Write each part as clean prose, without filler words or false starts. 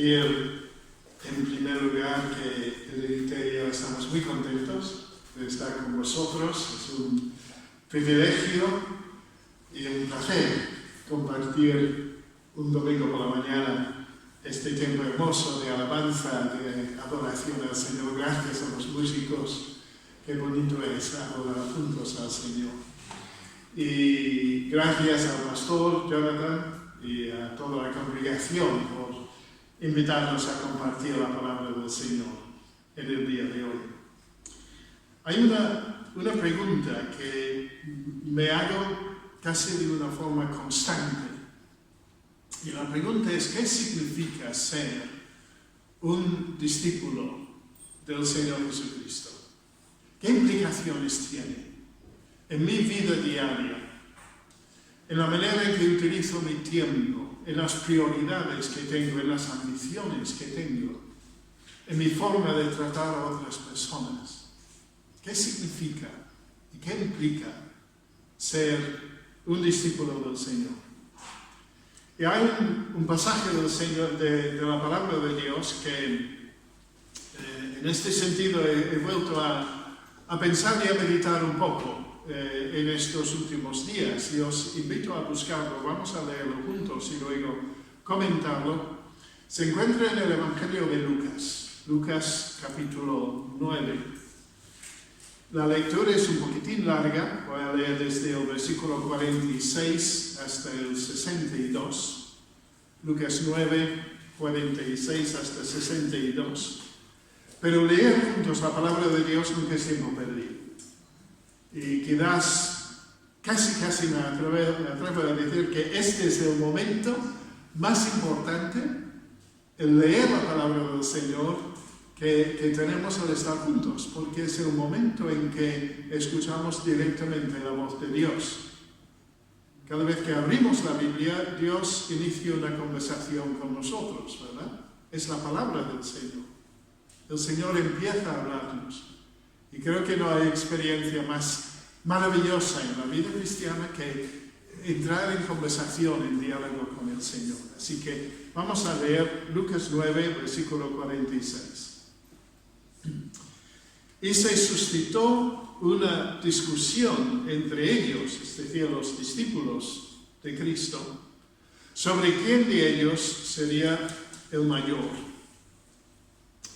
decir, en primer lugar, que el Evangelio estamos muy contentos de estar con vosotros. Es un privilegio y un placer compartir un domingo por la mañana este tiempo hermoso de alabanza, de adoración al Señor. Gracias a los músicos. Qué bonito es adorar juntos al Señor. Y gracias al pastor Jonathan y a toda la congregación por invitarnos a compartir la palabra del Señor en el día de hoy. Hay una pregunta que me hago casi de una forma constante. Y la pregunta es, ¿qué significa ser un discípulo del Señor Jesucristo? ¿Qué implicaciones tiene en mi vida diaria, en la manera en que utilizo mi tiempo, en las prioridades que tengo, en las ambiciones que tengo, en mi forma de tratar a otras personas? ¿Qué significa y qué implica ser un discípulo del Señor? Y hay un pasaje del Señor, de la palabra de Dios, que en este sentido he vuelto a pensar y a meditar un poco en estos últimos días, y os invito a buscarlo. Vamos a leerlo juntos y luego comentarlo. Se encuentra en el Evangelio de Lucas capítulo 9. La lectura es un poquitín larga, voy a leer desde el versículo 46 hasta el 62. Lucas 9, 46 hasta 62. Pero leer juntos la palabra de Dios nunca es tiempo perdido. Y quizás, casi me atrevo a decir que este es el momento más importante, el leer la palabra del Señor, que tenemos al estar juntos, porque es el momento en que escuchamos directamente la voz de Dios. Cada vez que abrimos la Biblia, Dios inicia una conversación con nosotros, ¿verdad? Es la palabra del Señor. El Señor empieza a hablarnos. Y creo que no hay experiencia más maravillosa en la vida cristiana que entrar en conversación, en diálogo con el Señor. Así que vamos a leer Lucas 9, versículo 46. Y se suscitó una discusión entre ellos, es decir, los discípulos de Cristo, sobre quién de ellos sería el mayor.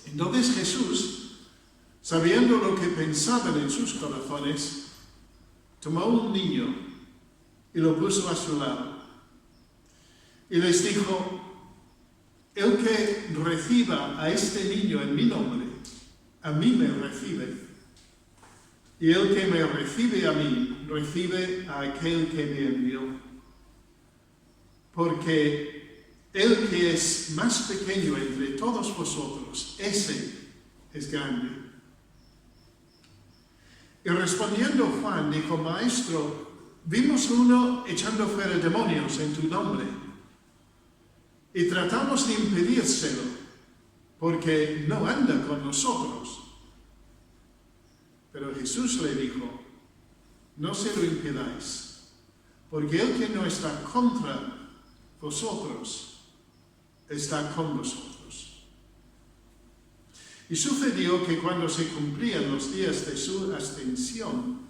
Entonces Jesús, sabiendo lo que pensaban en sus corazones, tomó un niño y lo puso a su lado. Y les dijo: el que reciba a este niño en mi nombre, a mí me recibe. Y el que me recibe a mí, recibe a aquel que me envió. Porque el que es más pequeño entre todos vosotros, ese es grande. Y respondiendo Juan, dijo: Maestro, vimos uno echando fuera demonios en tu nombre, y tratamos de impedírselo, porque no anda con nosotros. Pero Jesús le dijo: no se lo impidáis, porque el que no está contra vosotros, está con vosotros. Y sucedió que cuando se cumplían los días de su ascensión,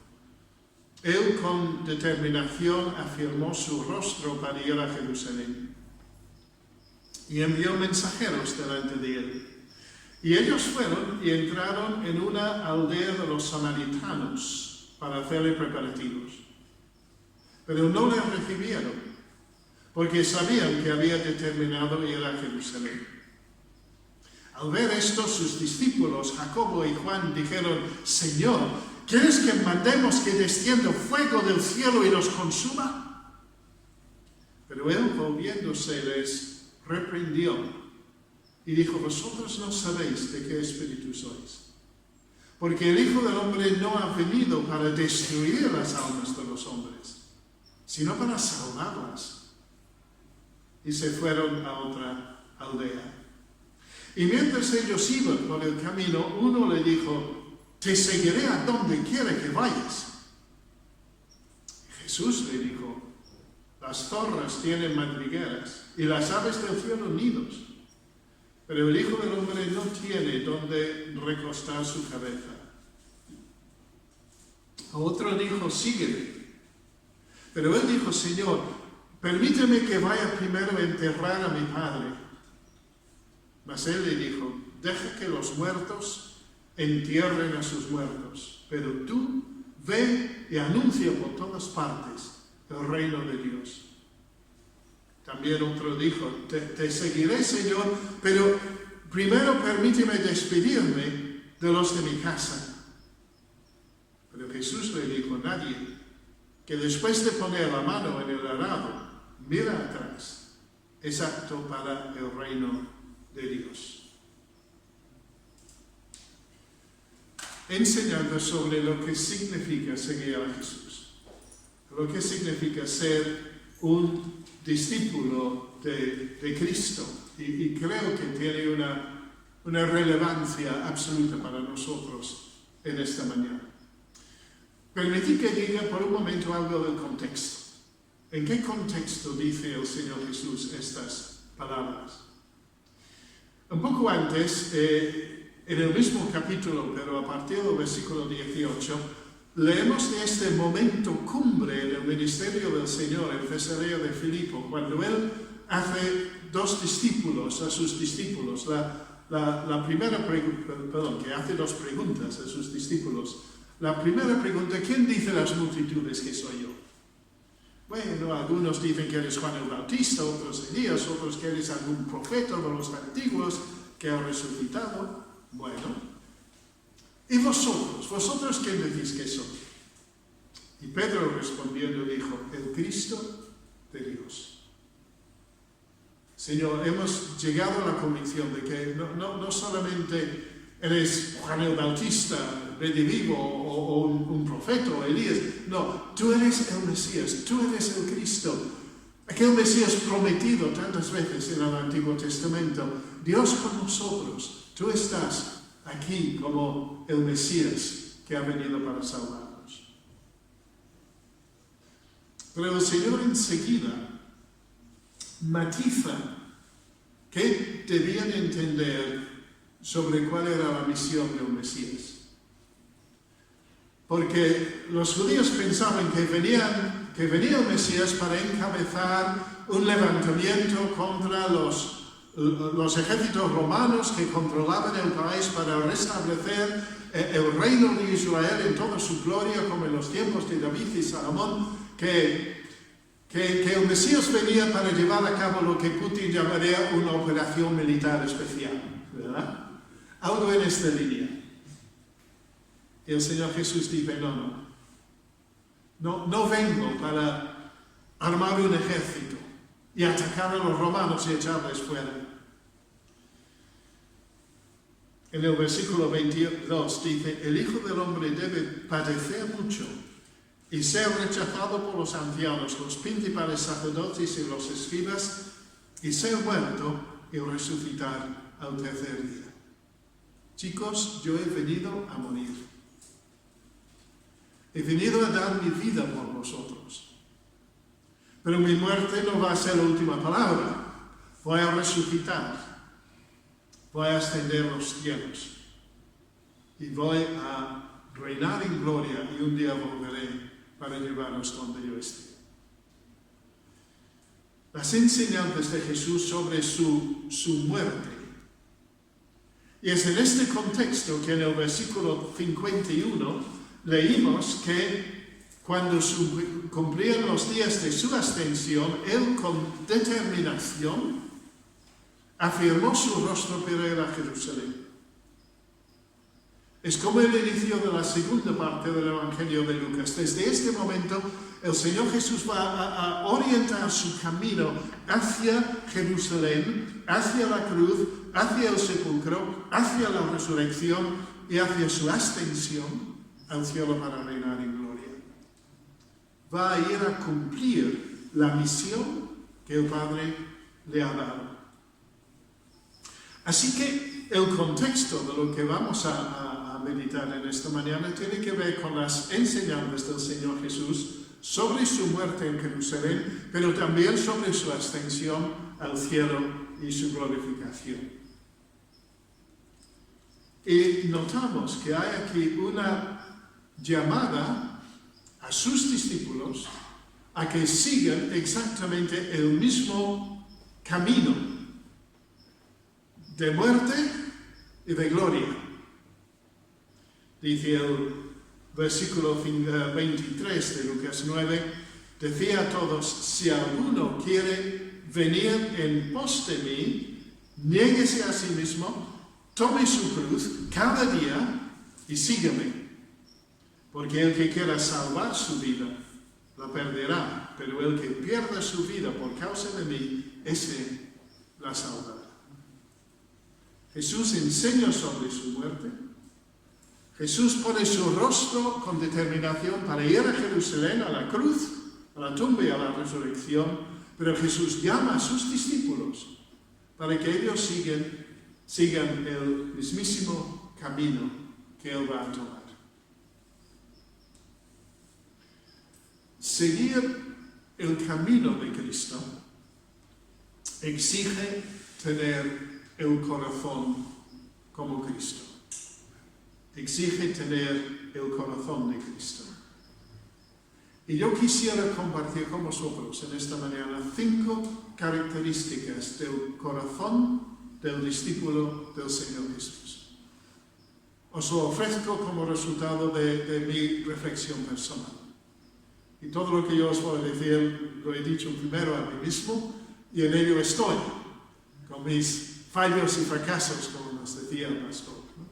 él con determinación afirmó su rostro para ir a Jerusalén, y envió mensajeros delante de él. Y ellos fueron y entraron en una aldea de los samaritanos para hacerle preparativos. Pero no le recibieron, porque sabían que había determinado ir a Jerusalén. Al ver esto, sus discípulos, Jacobo y Juan, dijeron: Señor, ¿quieres que mandemos que descienda fuego del cielo y los consuma? Pero él, volviéndose, les reprendió y dijo: vosotros no sabéis de qué espíritu sois, porque el Hijo del Hombre no ha venido para destruir las almas de los hombres, sino para salvarlas. Y se fueron a otra aldea. Y mientras ellos iban por el camino, uno le dijo: te seguiré a donde quiera que vayas. Y Jesús le dijo: las zorras tienen madrigueras y las aves del cielo nidos, pero el Hijo del Hombre no tiene donde recostar su cabeza. Otro dijo, sígueme. Pero él dijo, Señor, permíteme que vaya primero a enterrar a mi padre. Mas él le dijo, deja que los muertos entierren a sus muertos, pero tú ve y anuncia por todas partes el reino de Dios. También otro dijo, te seguiré, Señor, pero primero permíteme despedirme de los de mi casa. Pero Jesús le dijo, nadie que después de poner la mano en el arado mira atrás es apto para el reino de Dios. Enseñando sobre lo que significa seguir a Jesús, lo que significa ser un discípulo de Cristo, y creo que tiene una relevancia absoluta para nosotros en esta mañana. Permitid que diga por un momento algo del contexto. ¿En qué contexto dice el Señor Jesús estas palabras? Un poco antes, en el mismo capítulo, pero a partir del versículo 18, leemos de este momento cumbre en el ministerio del Señor en Cesarea de Filipo, cuando Él hace dos discípulos a sus discípulos. Que hace dos preguntas a sus discípulos. La primera pregunta, ¿quién dice las multitudes que soy yo? Bueno, algunos dicen que eres Juan el Bautista, otros Elías, otros que eres algún profeta de los antiguos que ha resucitado. Bueno, ¿y vosotros quién decís que soy? Y Pedro respondiendo dijo, el Cristo de Dios. Señor, hemos llegado a la convicción de que no solamente eres Juan el Bautista, redivivo, o un profeta, o Elías. No, tú eres el Mesías, tú eres el Cristo. Aquel Mesías prometido tantas veces en el Antiguo Testamento. Dios con nosotros. Tú estás aquí como el Mesías que ha venido para salvarnos. Pero el Señor enseguida matiza qué debían entender sobre cuál era la misión del Mesías. Porque los judíos pensaban que venía el Mesías para encabezar un levantamiento contra los ejércitos romanos que controlaban el país para restablecer el reino de Israel en toda su gloria, como en los tiempos de David y Salomón, que el Mesías venía para llevar a cabo lo que Putin llamaría una operación militar especial, ¿verdad? Algo en esta línea. Y el Señor Jesús dice, no vengo para armar un ejército y atacar a los romanos y echarles fuera. En el versículo 22 dice, el Hijo del Hombre debe padecer mucho y ser rechazado por los ancianos, los principales sacerdotes y los escribas, y ser muerto y resucitar al tercer día. Chicos, yo he venido a morir. He venido a dar mi vida por vosotros. Pero mi muerte no va a ser la última palabra. Voy a resucitar. Voy a ascender los cielos. Y voy a reinar en gloria y un día volveré para llevarnos donde yo esté. Las enseñanzas de Jesús sobre su muerte. Y es en este contexto que en el versículo 51 leímos que cuando cumplían los días de su ascensión, Él con determinación afirmó su rostro para ir a Jerusalén. Es como el inicio de la segunda parte del Evangelio de Lucas. Desde este momento, el Señor Jesús va a orientar su camino hacia Jerusalén, hacia la cruz, hacia el sepulcro, hacia la resurrección y hacia su ascensión al cielo para reinar en gloria. Va a ir a cumplir la misión que el Padre le ha dado. Así que el contexto de lo que vamos a meditar en esta mañana tiene que ver con las enseñanzas del Señor Jesús sobre su muerte en Jerusalén, pero también sobre su ascensión al cielo y su glorificación. Y notamos que hay aquí una llamada a sus discípulos a que sigan exactamente el mismo camino de muerte y de gloria. Dice el versículo 23 de Lucas 9, decía a todos, si alguno quiere venir en pos de mí, niéguese a sí mismo, tome su cruz cada día y sígueme. Porque el que quiera salvar su vida, la perderá, pero el que pierda su vida por causa de mí, ese la salvará. Jesús enseña sobre su muerte. Jesús pone su rostro con determinación para ir a Jerusalén, a la cruz, a la tumba y a la resurrección, pero Jesús llama a sus discípulos para que ellos sigan el mismísimo camino que Él va a tomar. Seguir el camino de Cristo exige tener el corazón como Cristo. Exige tener el corazón de Cristo. Y yo quisiera compartir con vosotros en esta mañana 5 características del corazón del discípulo del Señor Jesús. Os lo ofrezco como resultado de mi reflexión personal. Y todo lo que yo os voy a decir lo he dicho primero a mí mismo y en ello estoy, con mis fallos y fracasos, como nos decía el pastor, ¿no?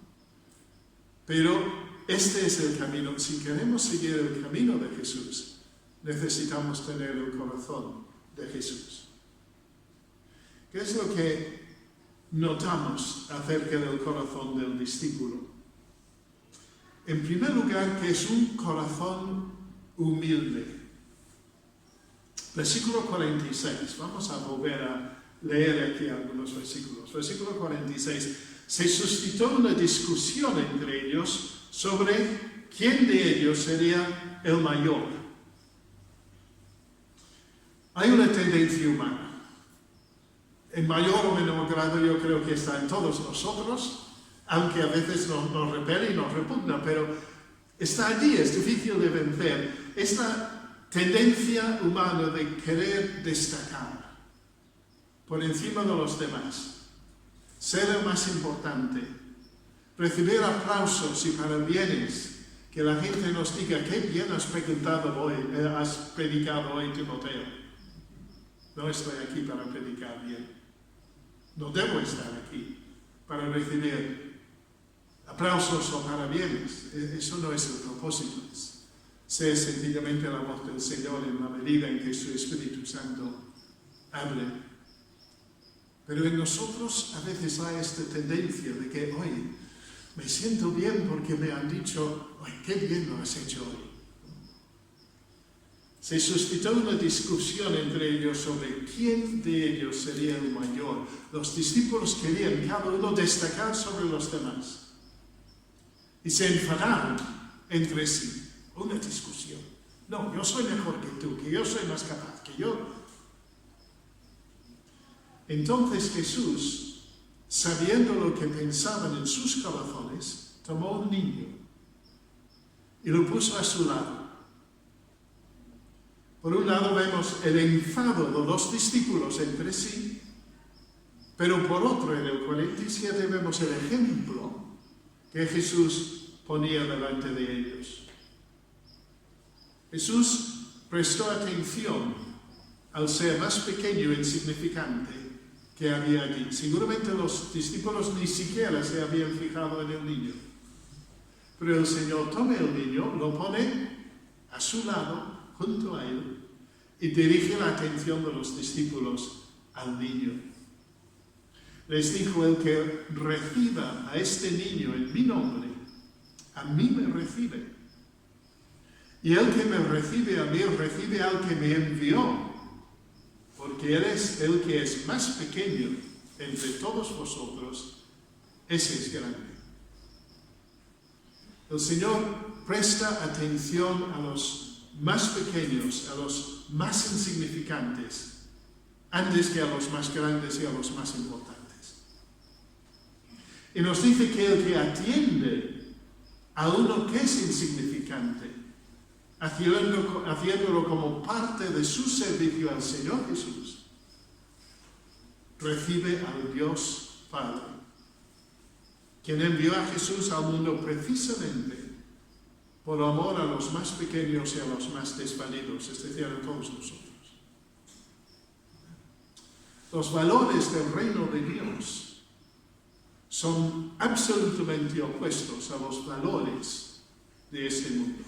Pero este es el camino. Si queremos seguir el camino de Jesús, necesitamos tener el corazón de Jesús. ¿Qué es lo que notamos acerca del corazón del discípulo? En primer lugar, que es un corazón humilde. Versículo 46. Vamos a volver a leer aquí algunos versículos. Versículo 46. Se suscitó una discusión entre ellos sobre quién de ellos sería el mayor. Hay una tendencia humana. En mayor o menor grado yo creo que está en todos nosotros, aunque a veces nos repele y nos repugna, pero está allí, es difícil de vencer. Esta tendencia humana de querer destacar por encima de los demás, ser el más importante, recibir aplausos y parabienes, que la gente nos diga, qué bien has predicado hoy, Timoteo. No estoy aquí para predicar bien. No debo estar aquí para recibir aplausos o parabienes. Eso no es el propósito. Ser sencillamente la voz del Señor en la medida en que su Espíritu Santo hable. Pero en nosotros a veces hay esta tendencia de que, oye, me siento bien porque me han dicho, oye, qué bien lo has hecho hoy. Se suscitó una discusión entre ellos sobre quién de ellos sería el mayor. Los discípulos querían cada uno destacar sobre los demás. Y se enfadaron entre sí. Una discusión. No, yo soy mejor que tú, que yo soy más capaz, que yo. Entonces Jesús, sabiendo lo que pensaban en sus corazones, tomó un niño y lo puso a su lado. Por un lado vemos el enfado de los discípulos entre sí, pero por otro, en el 47 vemos el ejemplo que Jesús ponía delante de ellos. Jesús prestó atención al ser más pequeño e insignificante que había allí. Seguramente los discípulos ni siquiera se habían fijado en el niño. Pero el Señor toma el niño, lo pone a su lado, junto a él, y dirige la atención de los discípulos al niño. Les dijo, el que reciba a este niño en mi nombre, a mí me recibe. Y el que me recibe a mí, recibe al que me envió, porque Él es el que es más pequeño entre todos vosotros, ese es grande. El Señor presta atención a los más pequeños, a los más insignificantes, antes que a los más grandes y a los más importantes. Y nos dice que el que atiende a uno que es insignificante, haciéndolo como parte de su servicio al Señor Jesús, recibe al Dios Padre, quien envió a Jesús al mundo precisamente por amor a los más pequeños y a los más desvalidos, es decir, a todos nosotros. Los valores del reino de Dios son absolutamente opuestos a los valores de este mundo.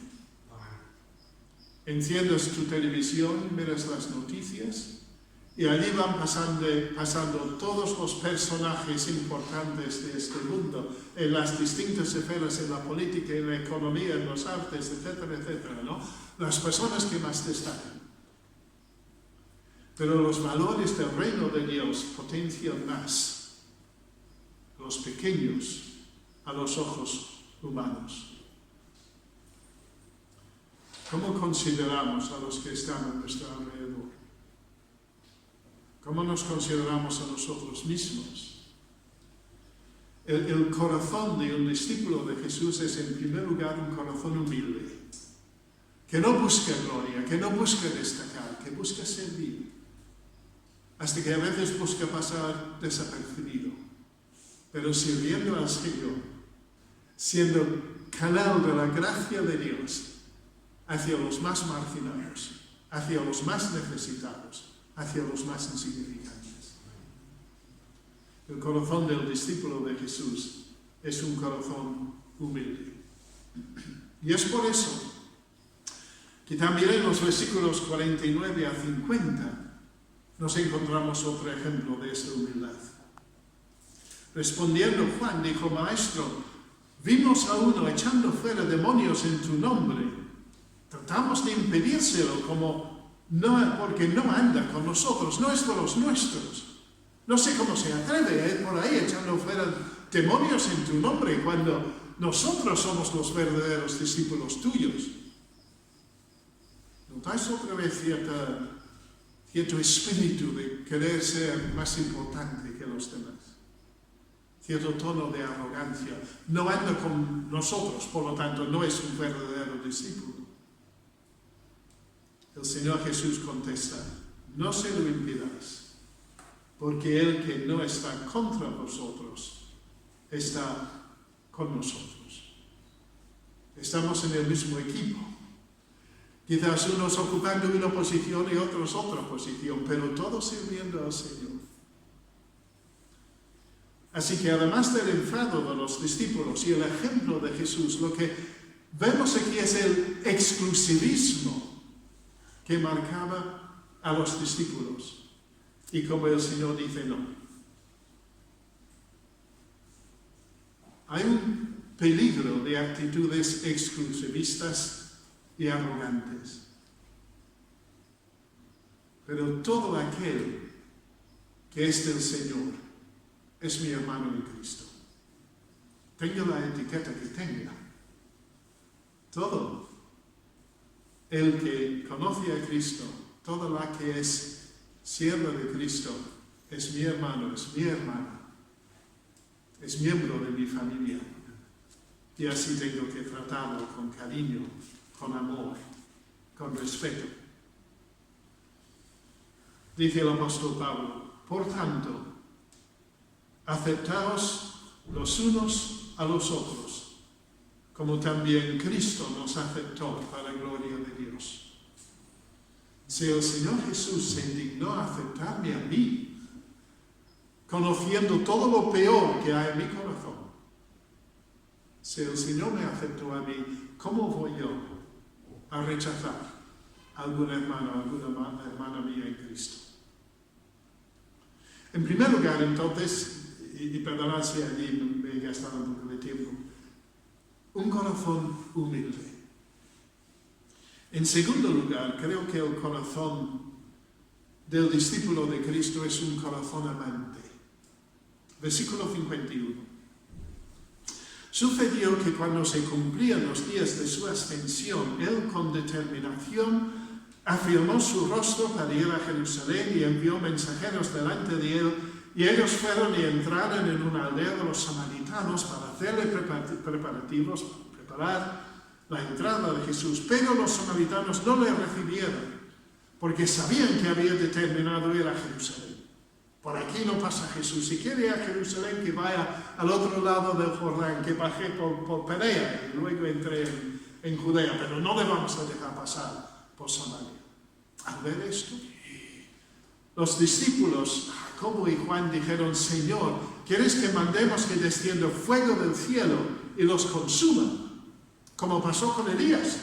Enciendes tu televisión, miras las noticias y allí van pasando todos los personajes importantes de este mundo en las distintas esferas, en la política, en la economía, en las artes, etcétera, etcétera, ¿no? Las personas que más destacan. Pero los valores del reino de Dios potencian más los pequeños a los ojos humanos. ¿Cómo consideramos a los que están a nuestro alrededor? ¿Cómo nos consideramos a nosotros mismos? El corazón de un discípulo de Jesús es en primer lugar un corazón humilde, que no busca gloria, que no busca destacar, que busca servir, hasta que a veces busca pasar desapercibido, pero sirviendo al Señor, siendo canal de la gracia de Dios hacia los más marginados, hacia los más necesitados, hacia los más insignificantes. El corazón del discípulo de Jesús es un corazón humilde. Y es por eso que también en los versículos 49 a 50 nos encontramos otro ejemplo de esta humildad. Respondiendo Juan dijo: Maestro, vimos a uno echando fuera demonios en tu nombre. Tratamos de impedírselo porque no anda con nosotros, no es de los nuestros. No sé cómo se atreve a ir por ahí echando fuera demonios en tu nombre cuando nosotros somos los verdaderos discípulos tuyos. ¿Notáis otra vez cierto espíritu de querer ser más importante que los demás? Cierto tono de arrogancia. No anda con nosotros, por lo tanto no es un verdadero discípulo. El Señor Jesús contesta: no se lo impidáis, porque el que no está contra vosotros está con nosotros. Estamos en el mismo equipo. Quizás unos ocupando una posición y otros otra posición, pero todos sirviendo al Señor. Así que además del enfado de los discípulos y el ejemplo de Jesús, lo que vemos aquí es el exclusivismo que marcaba a los discípulos. Y como el Señor dice, no. Hay un peligro de actitudes exclusivistas y arrogantes. Pero todo aquel que es del Señor es mi hermano en Cristo. Tenga la etiqueta que tenga. Todo el que conoce a Cristo, toda la que es sierva de Cristo, es mi hermano, es mi hermana, es miembro de mi familia. Y así tengo que tratarlo con cariño, con amor, con respeto. Dice el apóstol Pablo: por tanto, aceptaos los unos a los otros, como también Cristo nos aceptó para gloria de Dios. Si el Señor Jesús se indignó a aceptarme a mí, conociendo todo lo peor que hay en mi corazón, si el Señor me aceptó a mí, ¿cómo voy yo a rechazar a algún hermano, a alguna hermana mía en Cristo? En primer lugar, entonces, y perdonad si allí me he gastado un poco de tiempo, un corazón humilde. En segundo lugar, creo que el corazón del discípulo de Cristo es un corazón amante. Versículo 51. Sucedió que cuando se cumplían los días de su ascensión, él con determinación afirmó su rostro para ir a Jerusalén y envió mensajeros delante de él y ellos fueron y entraron en una aldea de los samaritanos para hacerle preparativos, preparar la entrada de Jesús. Pero los samaritanos no le recibieron, porque sabían que había determinado ir a Jerusalén. Por aquí no pasa Jesús. Si quiere ir a Jerusalén, que vaya al otro lado del Jordán, que baje por Perea y luego entre en Judea, pero no le vamos a dejar pasar por Samaria. Al ver esto, los discípulos, Jacobo y Juan, dijeron: Señor, ¿quieres que mandemos que descienda fuego del cielo y los consuma? Como pasó con Elías,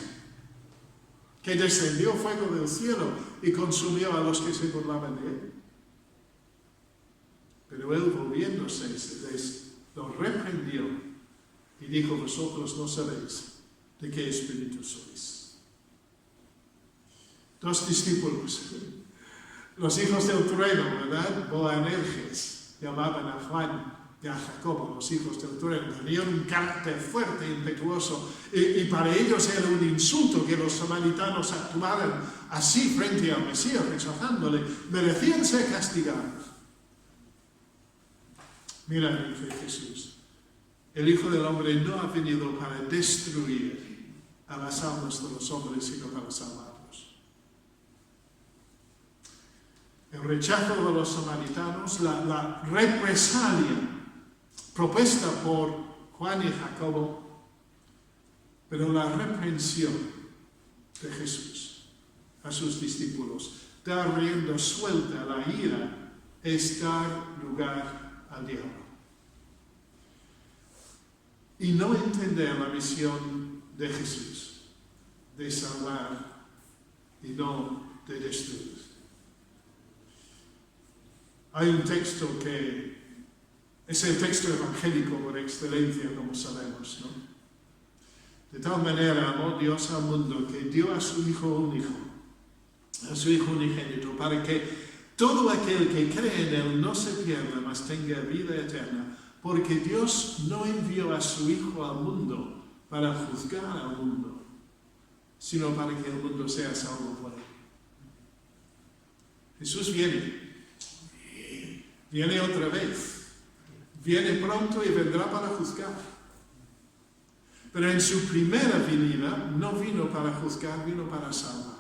que descendió fuego del cielo y consumió a los que se burlaban de él. Pero él, volviéndose, les los reprendió y dijo: vosotros no sabéis de qué espíritu sois. Dos discípulos, los hijos del trueno, ¿verdad? Boanerges, llamaban a Juan y a Jacobo, los hijos del trueno. Tenían un carácter fuerte, impetuoso, y para ellos era un insulto que los samaritanos actuaran así frente al Mesías, rechazándole. Merecían ser castigados. Mira, dice Jesús, el Hijo del Hombre no ha venido para destruir a las almas de los hombres, sino para salvarlos. El rechazo de los samaritanos, la represalia propuesta por Juan y Jacobo, pero la reprensión de Jesús a sus discípulos, dar rienda suelta a la ira, es dar lugar al diablo. Y no entender la misión de Jesús, de salvar y no de destruir. Hay un texto que es el texto evangélico por excelencia, como sabemos, ¿no? De tal manera amó Dios al mundo que dio a su Hijo único, a su Hijo unigénito, para que todo aquel que cree en Él no se pierda, mas tenga vida eterna. Porque Dios no envió a su Hijo al mundo para juzgar al mundo, sino para que el mundo sea salvo por Él. Jesús viene otra vez, viene pronto y vendrá para juzgar. Pero en su primera venida no vino para juzgar, vino para salvar.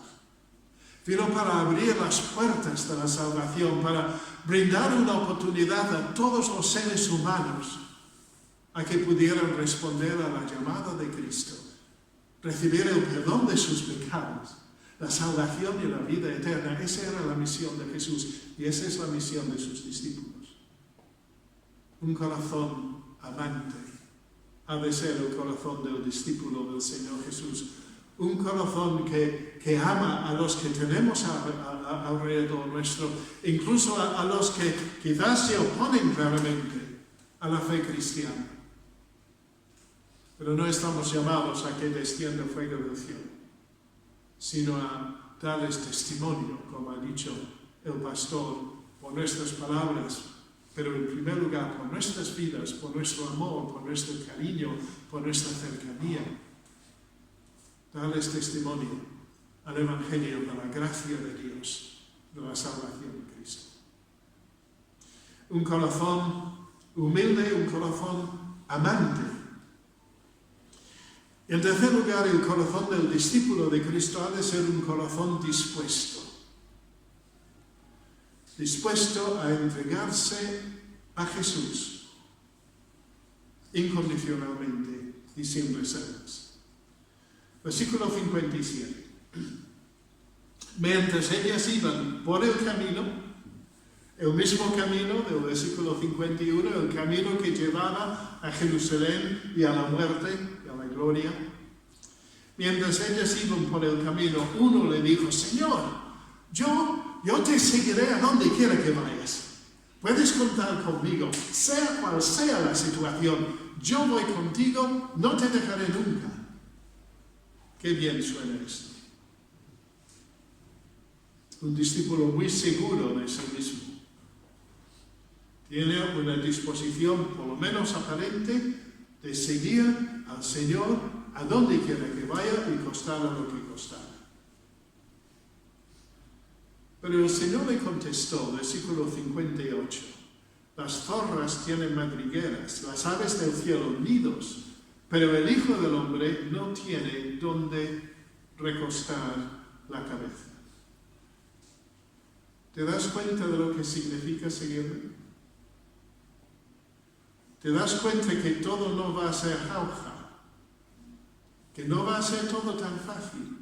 Vino para abrir las puertas de la salvación, para brindar una oportunidad a todos los seres humanos a que pudieran responder a la llamada de Cristo, recibir el perdón de sus pecados, la salvación y la vida eterna. Esa era la misión de Jesús y esa es la misión de sus discípulos. Un corazón amante ha de ser el corazón del discípulo del Señor Jesús. Un corazón que ama a los que tenemos alrededor nuestro, incluso a los que quizás se oponen claramente a la fe cristiana. Pero no estamos llamados a que descienda fuego del cielo, sino a darles testimonio, como ha dicho el pastor, por nuestras palabras, pero en primer lugar por nuestras vidas, por nuestro amor, por nuestro cariño, por nuestra cercanía. Darles testimonio al Evangelio de la gracia de Dios, de la salvación de Cristo. Un corazón humilde, un corazón amante. En tercer lugar, el corazón del discípulo de Cristo ha de ser un corazón dispuesto. Dispuesto a entregarse a Jesús incondicionalmente y sin reservas. Versículo 57. Mientras ellas iban por el camino, el mismo camino del versículo 51, el camino que llevaba a Jerusalén y a la muerte y a la gloria. Mientras ellas iban por el camino, uno le dijo: Señor, yo te seguiré a donde quiera que vayas. Puedes contar conmigo, sea cual sea la situación. Yo voy contigo, no te dejaré nunca. Qué bien suena esto. Un discípulo muy seguro de sí mismo. Tiene una disposición, por lo menos aparente, de seguir al Señor a donde quiera que vaya y costara lo que costara. Pero el Señor le contestó, versículo 58, Las zorras tienen madrigueras, las aves del cielo nidos, pero el Hijo del Hombre no tiene dónde recostar la cabeza. ¿Te das cuenta de lo que significa seguirme? ¿Te das cuenta que todo no va a ser jauja? Que no va a ser todo tan fácil.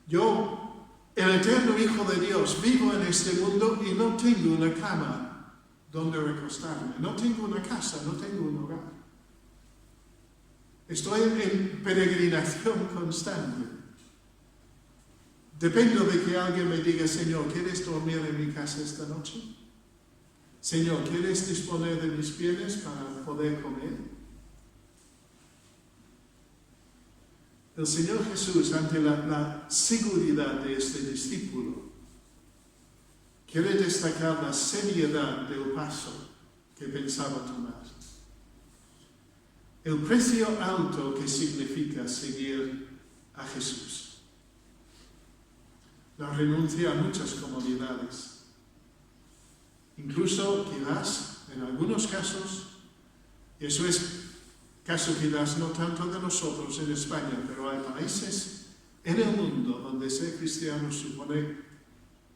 Yo, el eterno Hijo de Dios, vivo en este mundo y no tengo una cama donde recostarme. No tengo una casa, no tengo un hogar. Estoy en peregrinación constante. Dependo de que alguien me diga, Señor, ¿quieres dormir en mi casa esta noche? Señor, ¿quieres disponer de mis bienes para poder comer? El Señor Jesús, ante la seguridad de este discípulo, quiere destacar la seriedad del paso que pensaba tomar. El precio alto que significa seguir a Jesús. La renuncia a muchas comodidades. Incluso, quizás, en algunos casos, y eso es caso quizás no tanto de nosotros en España, pero hay países en el mundo donde ser cristiano supone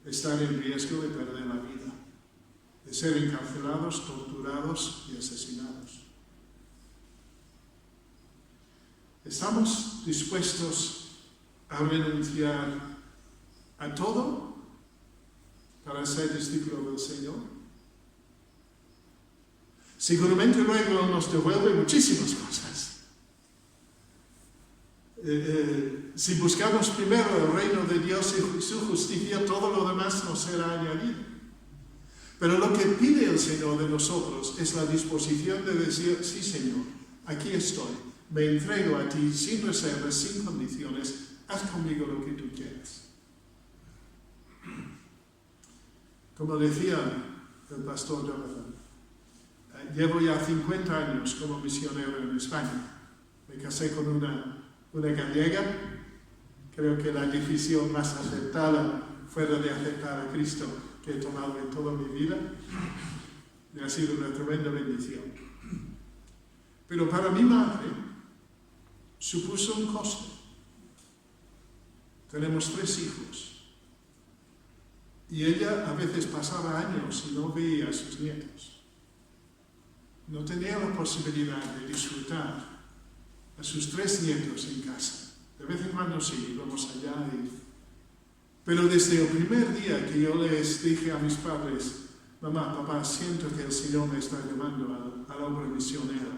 estar en riesgo de perder la vida, de ser encarcelados, torturados y asesinados. ¿Estamos dispuestos a renunciar a todo para ser discípulos del Señor? Seguramente luego nos devuelve muchísimas cosas. Si buscamos primero el reino de Dios y su justicia, todo lo demás nos será añadido. Pero lo que pide el Señor de nosotros es la disposición de decir, sí, Señor, aquí estoy, me entrego a ti sin reservas, sin condiciones, haz conmigo lo que tú quieras. Como decía el pastor Jonathan, llevo ya 50 años como misionero en España. Me casé con una gallega. Creo que la decisión más acertada fuera de aceptar a Cristo que he tomado en toda mi vida. Me ha sido una tremenda bendición. Pero para mi madre supuso un costo. Tenemos 3 hijos. Y ella a veces pasaba años y no veía a sus nietos. No tenía la posibilidad de disfrutar a sus 3 nietos en casa. De vez en cuando sí, íbamos allá. Pero desde el primer día que yo les dije a mis padres, mamá, papá, siento que el Señor me está llamando a la obra misionera,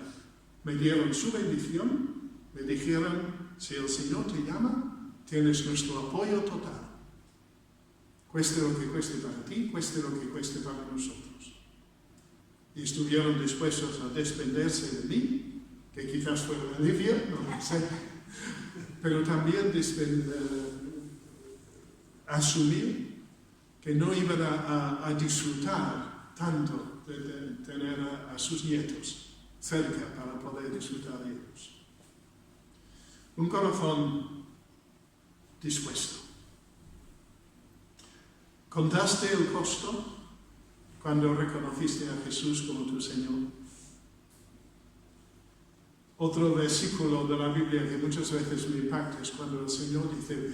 me dieron su bendición, me dijeron, si el Señor te llama, tienes nuestro apoyo total. Cueste lo que cueste para ti, cueste lo que cueste para nosotros. Y estuvieron dispuestos a desprenderse de mí, que quizás fue una alivio, no lo sé, pero también asumir que no iban a disfrutar tanto de tener a sus nietos cerca para poder disfrutar de ellos. Un corazón dispuesto. ¿Contaste el costo cuando reconociste a Jesús como tu Señor? Otro versículo de la Biblia que muchas veces me impacta es cuando el Señor dice,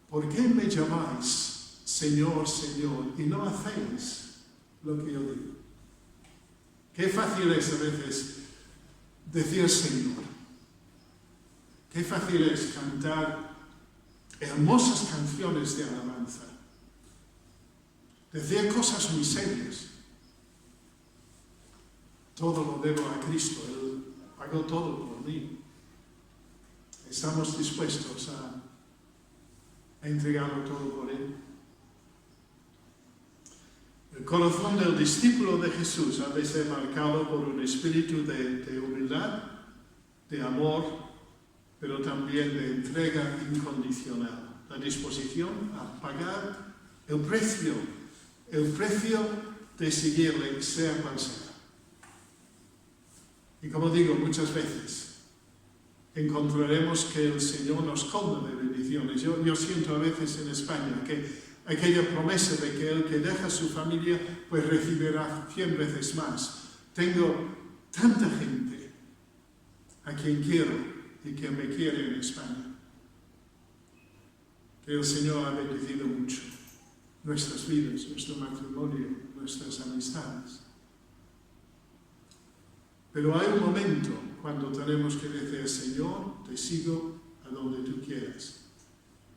¿por qué me llamáis Señor, Señor, y no hacéis lo que yo digo? Qué fácil es a veces decir Señor. Qué fácil es cantar hermosas canciones de alabanza. Decir cosas muy serias. Todo lo debo a Cristo, Él pagó todo por mí. Estamos dispuestos a entregarlo todo por Él. El corazón del discípulo de Jesús ha de ser marcado por un espíritu de humildad, de amor, pero también de entrega incondicional. La disposición a pagar el precio de seguirle, sea cual sea. Y como digo muchas veces, encontraremos que el Señor nos colma de bendiciones. Yo siento a veces en España que aquella promesa de que el que deja su familia pues recibirá 100 veces más. Tengo tanta gente a quien quiero y que me quiere en España, que el Señor ha bendecido mucho nuestras vidas, nuestro matrimonio, nuestras amistades. Pero hay un momento cuando tenemos que decir, Señor, te sigo a donde tú quieras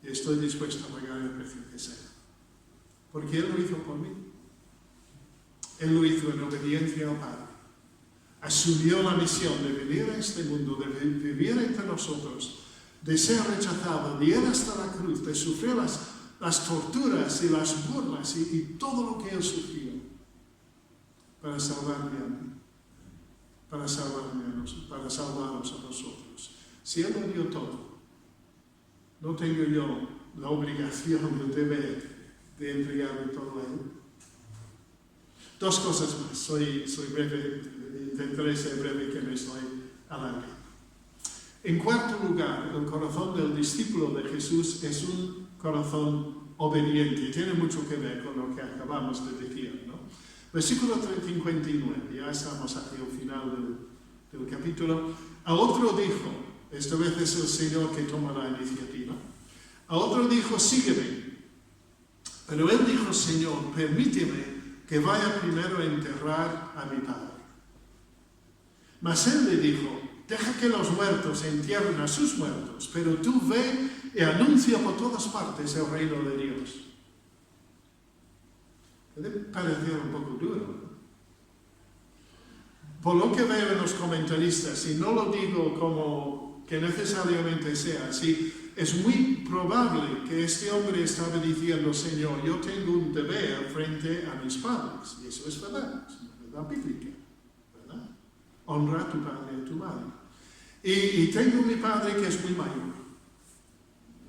y estoy dispuesto a pagar el precio que sea. Porque Él lo hizo por mí. Él lo hizo en obediencia al Padre. Asumió la misión de venir a este mundo, de vivir entre nosotros, de ser rechazado, de ir hasta la cruz, de sufrir las torturas y las burlas y todo lo que Él sufrió para salvarme a mí, para salvarnos a nosotros. Si Él lo dio todo, no tengo yo la obligación, el deber de entregarle todo a Él. Dos cosas más, soy breve, intentaré ser breve que me estoy alargando. En cuarto lugar, el corazón del discípulo de Jesús es un corazón obediente. Tiene mucho que ver con lo que acabamos de decir, ¿no? Versículo 59, ya estamos hacia el final del capítulo. A otro dijo, esta vez es el Señor que toma la iniciativa, a otro dijo, sígueme. Pero él dijo, Señor, permíteme que vaya primero a enterrar a mi padre. Mas él le dijo, deja que los muertos entierren a sus muertos, pero tú ve y anuncia por todas partes el reino de Dios. Puede parecer un poco duro, ¿no? Por lo que veo en los comentaristas, y no lo digo como que necesariamente sea así, es muy probable que este hombre estaba diciendo, Señor, yo tengo un deber frente a mis padres. Y eso es verdad bíblica, ¿verdad? Honra a tu padre y a tu madre. Y tengo mi padre que es muy mayor.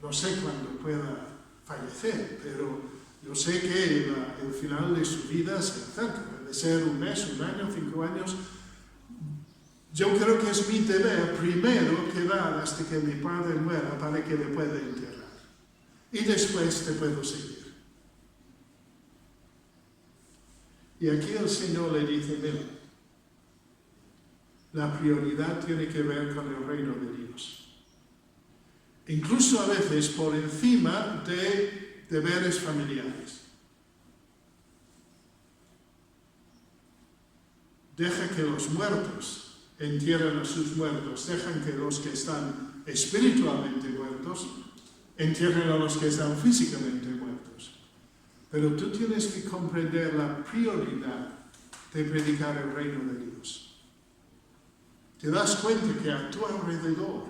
No sé cuándo pueda fallecer, pero yo sé que el final de su vida se acerca. Puede ser un mes, un año, 5 años. Yo creo que es mi deber primero quedar hasta que mi padre muera para que le pueda enterrar. Y después te puedo seguir. Y aquí el Señor le dice, mira, la prioridad tiene que ver con el reino de Dios. Incluso a veces por encima de deberes familiares. Deja que los muertos entierren a sus muertos, dejan que los que están espiritualmente muertos entierren a los que están físicamente muertos. Pero tú tienes que comprender la prioridad de predicar el reino de Dios. Te das cuenta que a tu alrededor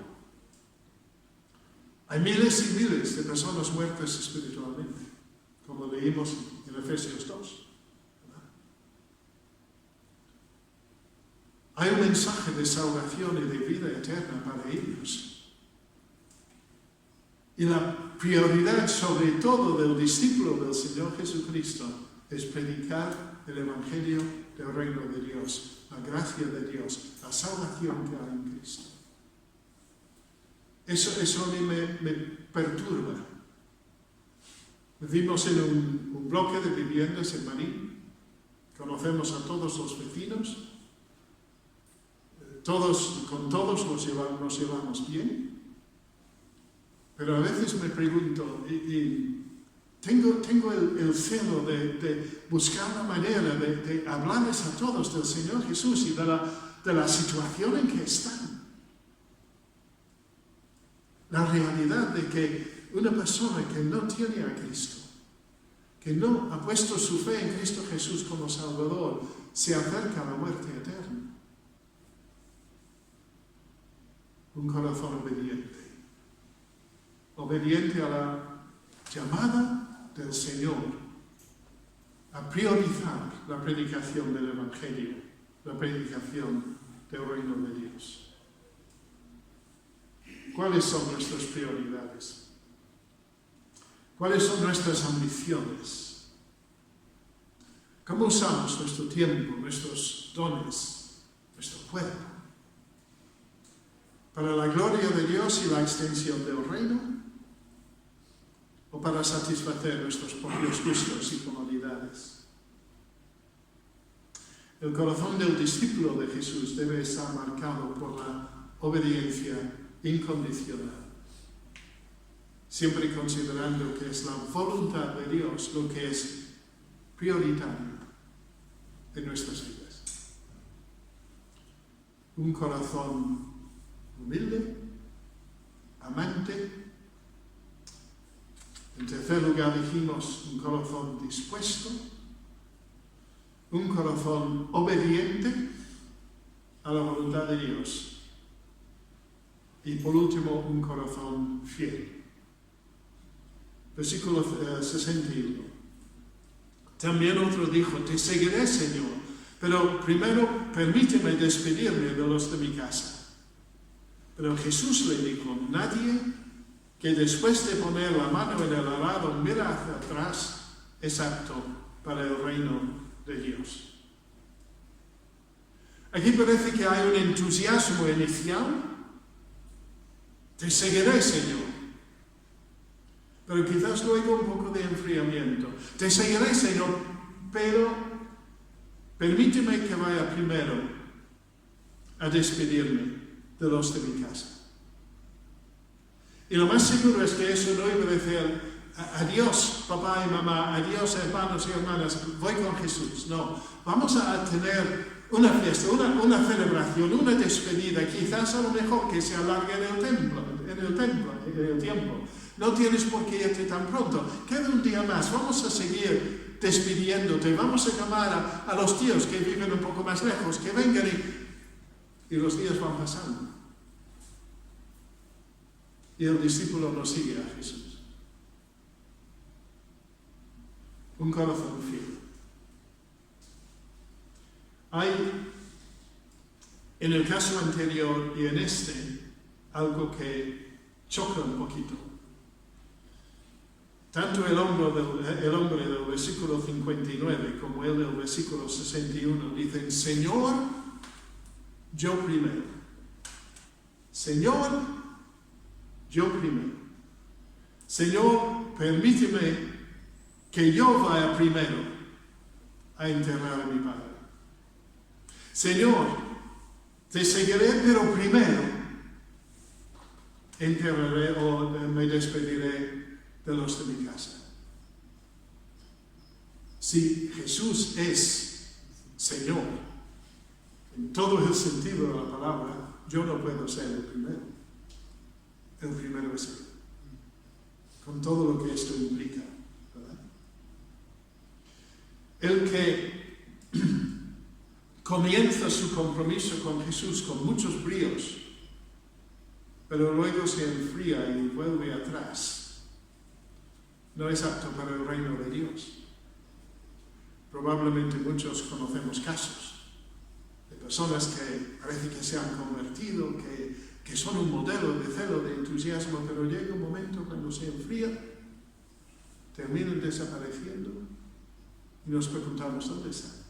hay miles y miles de personas muertas espiritualmente, como leímos en Efesios 2. Hay un mensaje de salvación y de vida eterna para ellos. Y la prioridad sobre todo del discípulo del Señor Jesucristo es predicar el Evangelio del reino de Dios, la gracia de Dios, la salvación que hay en Cristo. Eso a mí me perturba. Vivimos en un bloque de viviendas en Marín. Conocemos a todos los vecinos. Con todos nos llevamos bien. Pero a veces me pregunto, y tengo el celo de buscar una manera de hablarles a todos del Señor Jesús y de la situación en que están. La realidad de que una persona que no tiene a Cristo, que no ha puesto su fe en Cristo Jesús como Salvador, se acerca a la muerte eterna. Un corazón obediente. Obediente a la llamada del Señor a priorizar la predicación del Evangelio, la predicación del reino de Dios. ¿Cuáles son nuestras prioridades? ¿Cuáles son nuestras ambiciones? ¿Cómo usamos nuestro tiempo, nuestros dones, nuestro cuerpo? ¿Para la gloria de Dios y la extensión del reino? ¿O para satisfacer nuestros propios gustos y comodidades. El corazón del discípulo de Jesús debe estar marcado por la obediencia incondicional, siempre considerando que es la voluntad de Dios lo que es prioritario en nuestras vidas. Un corazón humilde, amante. En tercer lugar dijimos un corazón dispuesto, un corazón obediente a la voluntad de Dios. Y por último, un corazón fiel. Versículo 61. También otro dijo, te seguiré, Señor, pero primero permíteme despedirme de los de mi casa. Pero Jesús le dijo, nadie que después de poner la mano en el arado mira hacia atrás es apto para el reino de Dios. Aquí parece que hay un entusiasmo inicial. Te seguiré, Señor. Pero quizás luego un poco de enfriamiento. Te seguiré, Señor, pero permíteme que vaya primero a despedirme de los de mi casa. Y lo más seguro es que eso no iba a decir, adiós papá y mamá, adiós hermanos y hermanas, voy con Jesús. No, vamos a tener una fiesta, una celebración, una despedida, quizás a lo mejor que se alargue en el tiempo. No tienes por qué irte tan pronto. Queda un día más, vamos a seguir despidiéndote, vamos a llamar a los tíos que viven un poco más lejos, que vengan y los días van pasando. Y el discípulo no sigue a Jesús. Un corazón fiel. Hay, en el caso anterior y en este, algo que choca un poquito. Tanto el hombre del versículo 59 como el del versículo 61 dicen, Señor, yo primero. Señor, yo primero. Señor, permíteme que yo vaya primero a enterrar a mi padre. Señor, te seguiré, pero primero enterraré o me despediré de los de mi casa. Si Jesús es Señor, en todo el sentido de la palabra, yo no puedo ser el primero. El primero es Él, con todo lo que esto implica, ¿verdad? El que comienza su compromiso con Jesús con muchos bríos, pero luego se enfría y vuelve atrás, no es apto para el reino de Dios. Probablemente muchos conocemos casos de personas que parece que se han convertido, que son un modelo de celo, de entusiasmo, pero llega un momento cuando se enfría, terminan desapareciendo y nos preguntamos dónde están.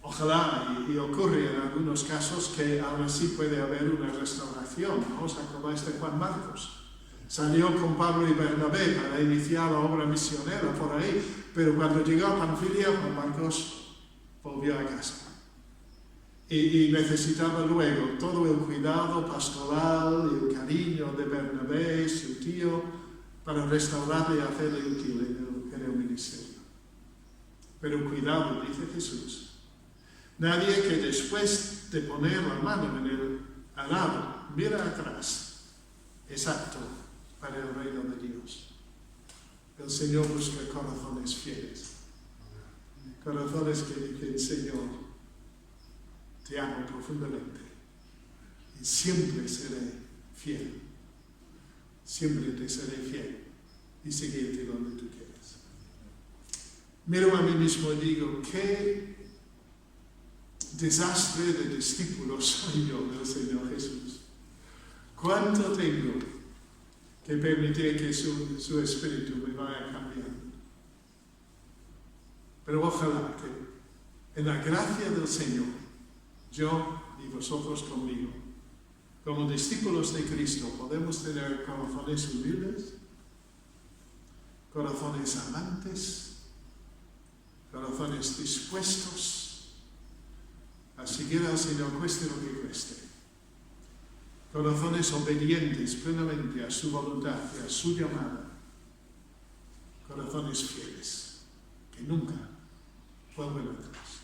Ojalá, y ocurre en algunos casos, que aún así puede haber una restauración. ¿No? ¿Os acordáis de Juan Marcos? Salió con Pablo y Bernabé para iniciar la obra misionera por ahí, pero cuando llegó a Panfilia, Juan Marcos volvió a casa. Y necesitaba luego todo el cuidado pastoral y el cariño de Bernabé, su tío, para restaurarle y hacerle útil en el ministerio. Pero cuidado, dice Jesús. Nadie que después de poner la mano en el arado mira atrás es apto para el reino de Dios. El Señor busca corazones fieles. Corazones que dicen, Señor, te amo profundamente y siempre seré fiel. Siempre te seré fiel y seguirte donde tú quieras. Miro a mí mismo y digo, qué desastre de discípulo soy yo del Señor Jesús. ¿Cuánto tengo que permitir que su espíritu me vaya cambiando? Pero ojalá que en la gracia del Señor, yo y vosotros conmigo, como discípulos de Cristo, podemos tener corazones humildes, corazones amantes, corazones dispuestos a seguir al Señor, cueste lo que cueste. Corazones obedientes plenamente a su voluntad y a su llamada. Corazones fieles, que nunca vuelven atrás.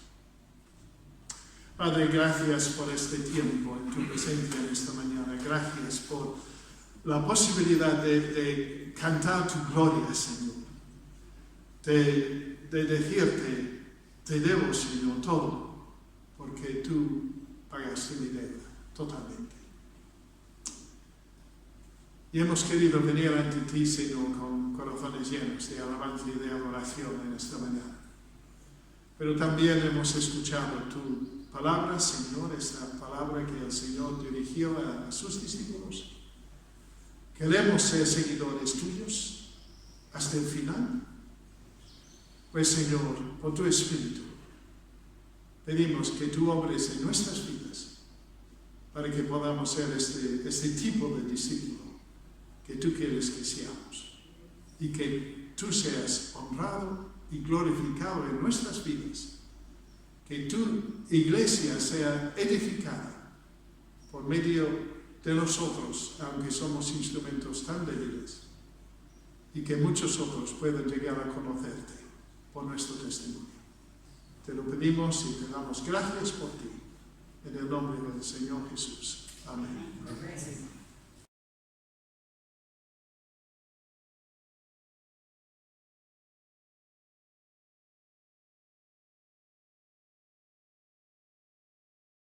Padre, gracias por este tiempo en tu presencia en esta mañana. Gracias por la posibilidad de cantar tu gloria, Señor. De decirte, te debo, Señor, todo, porque tú pagaste mi deuda totalmente. Y hemos querido venir ante ti, Señor, con corazones llenos de alabanza y de adoración en esta mañana. Pero también hemos escuchado tu palabra, Señor, esta palabra que el Señor dirigió a sus discípulos. Queremos ser seguidores tuyos hasta el final. Pues, Señor, por tu Espíritu, pedimos que tú obres en nuestras vidas para que podamos ser este tipo de discípulo que tú quieres que seamos y que tú seas honrado y glorificado en nuestras vidas, que tu iglesia sea edificada por medio de nosotros, aunque somos instrumentos tan débiles, y que muchos otros puedan llegar a conocerte por nuestro testimonio. Te lo pedimos y te damos gracias por ti, en el nombre del Señor Jesús. Amén.